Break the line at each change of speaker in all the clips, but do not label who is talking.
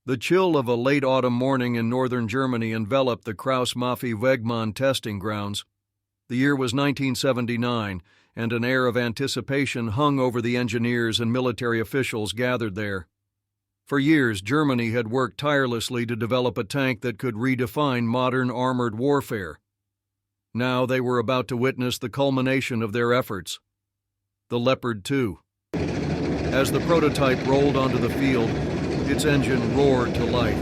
The chill of a late autumn morning in northern Germany enveloped the Krauss-Maffei-Wegmann testing grounds. The year was 1979, and an air of anticipation hung over the engineers and military officials gathered there. For years, Germany had worked tirelessly to develop a tank that could redefine modern armored warfare. Now they were about to witness the culmination of their efforts. The Leopard 2. As the prototype rolled onto the field, its engine roared to life,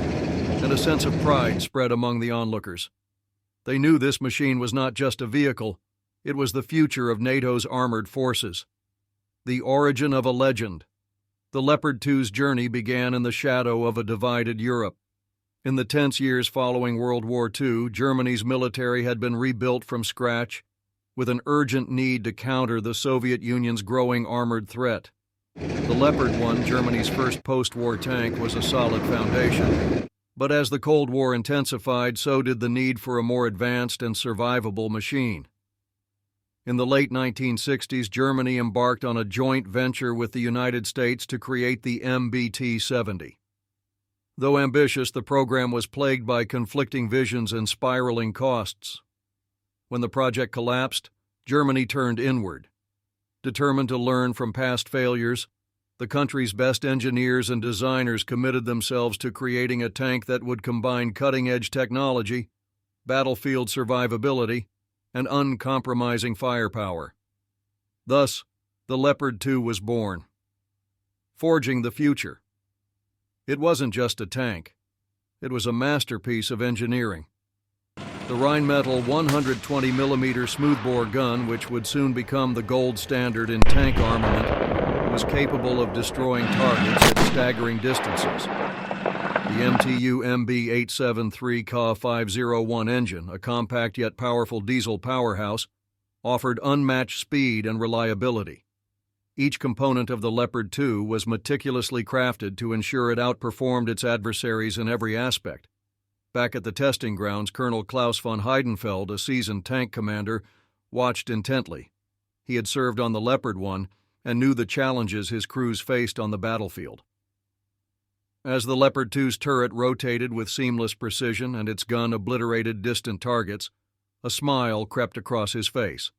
and a sense of pride spread among the onlookers. They knew this machine was not just a vehicle, it was the future of NATO's armored forces. The origin of a legend. The Leopard 2's journey began in the shadow of a divided Europe. In the tense years following World War II, Germany's military had been rebuilt from scratch, with an urgent need to counter the Soviet Union's growing armored threat. The Leopard 1, Germany's first post-war tank, was a solid foundation. But as the Cold War intensified, so did the need for a more advanced and survivable machine. In the late 1960s, Germany embarked on a joint venture with the United States to create the MBT-70. Though ambitious, the program was plagued by conflicting visions and spiraling costs. When the project collapsed, Germany turned inward. Determined to learn from past failures, the country's best engineers and designers committed themselves to creating a tank that would combine cutting-edge technology, battlefield survivability, and uncompromising firepower. Thus, the Leopard 2 was born. Forging the future. It wasn't just a tank. It was a masterpiece of engineering. The Rheinmetall 120mm smoothbore gun, which would soon become the gold standard in tank armament, was capable of destroying targets at staggering distances. The MTU MB-873 Ka-501 engine, a compact yet powerful diesel powerhouse, offered unmatched speed and reliability. Each component of the Leopard 2 was meticulously crafted to ensure it outperformed its adversaries in every aspect. Back at the testing grounds, Colonel Klaus von Heidenfeld, a seasoned tank commander, watched intently. He had served on the Leopard 1 and knew the challenges his crews faced on the battlefield. As the Leopard 2's turret rotated with seamless precision and its gun obliterated distant targets, a smile crept across his face.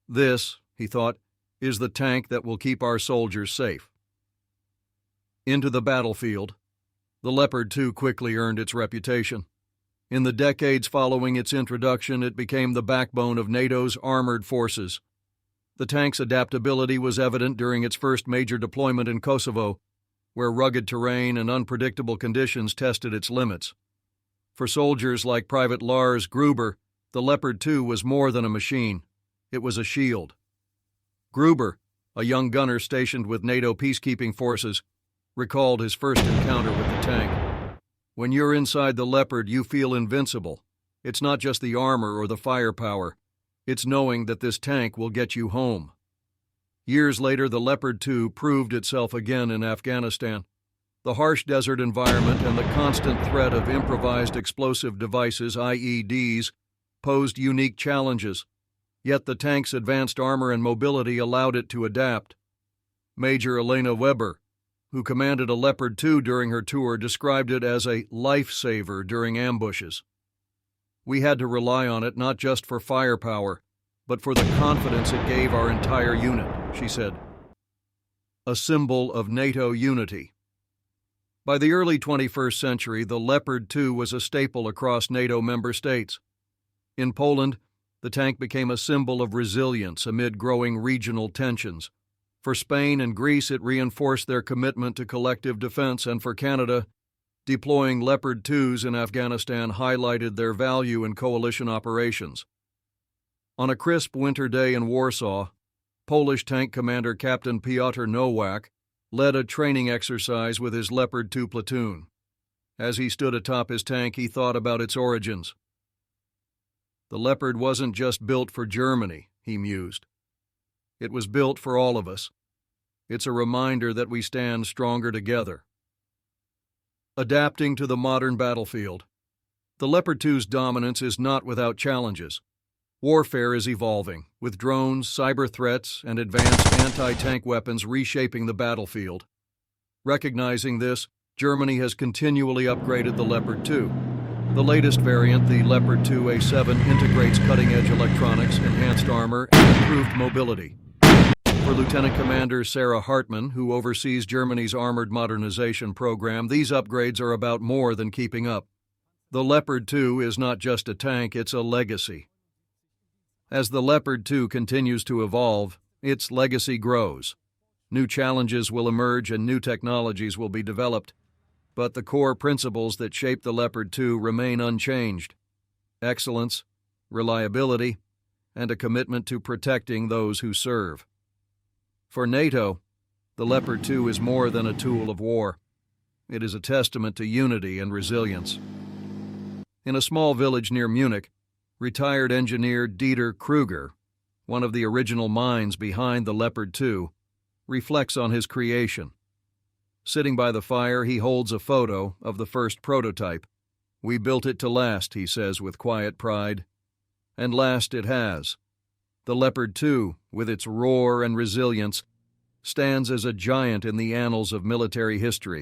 This, he thought, is the tank that will keep our soldiers safe. Into the battlefield, the Leopard 2 quickly earned its reputation. In the decades following its introduction, it became the backbone of NATO's armored forces. The tank's adaptability was evident during its first major deployment in Kosovo, where rugged terrain and unpredictable conditions tested its limits. For soldiers like Private Lars Gruber, the Leopard 2 was more than a machine. It was a shield. Gruber, a young gunner stationed with NATO peacekeeping forces, recalled his first encounter with the tank. When you're inside the Leopard, you feel invincible. It's not just the armor or the firepower. It's knowing that this tank will get you home. Years later, the Leopard 2 proved itself again in Afghanistan. The harsh desert environment and the constant threat of improvised explosive devices, IEDs, posed unique challenges. Yet the tank's advanced armor and mobility allowed it to adapt. Major Elena Weber, who commanded a Leopard 2 during her tour, described it as a lifesaver during ambushes. We had to rely on it not just for firepower, but for the confidence it gave our entire unit, she said. A symbol of NATO unity. By the early 21st century, the Leopard 2 was a staple across NATO member states. In Poland, the tank became a symbol of resilience amid growing regional tensions. For Spain and Greece, it reinforced their commitment to collective defense, and for Canada, deploying Leopard 2s in Afghanistan highlighted their value in coalition operations. On a crisp winter day in Warsaw, Polish tank commander Captain Piotr Nowak led a training exercise with his Leopard 2 platoon. As he stood atop his tank, he thought about its origins. The Leopard wasn't just built for Germany, he mused. It was built for all of us. It's a reminder that we stand stronger together. Adapting to the modern battlefield. The Leopard 2's dominance is not without challenges. Warfare is evolving, with drones, cyber threats, and advanced anti-tank weapons reshaping the battlefield. Recognizing this, Germany has continually upgraded the Leopard 2. The latest variant, the Leopard 2A7, integrates cutting-edge electronics, enhanced armor, and improved mobility. For Lieutenant Commander Sarah Hartmann, who oversees Germany's armored modernization program, these upgrades are about more than keeping up. The Leopard 2 is not just a tank, it's a legacy. As the Leopard 2 continues to evolve, its legacy grows. New challenges will emerge and new technologies will be developed. But the core principles that shape the Leopard 2 remain unchanged: excellence, reliability, and a commitment to protecting those who serve. For NATO, the Leopard 2 is more than a tool of war. It is a testament to unity and resilience. In a small village near Munich, retired engineer Dieter Kruger, one of the original minds behind the Leopard 2, reflects on his creation. Sitting by the fire, he holds a photo of the first prototype. "We built it to last," he says with quiet pride. And last it has. The Leopard 2, with its roar and resilience, stands as a giant in the annals of military history.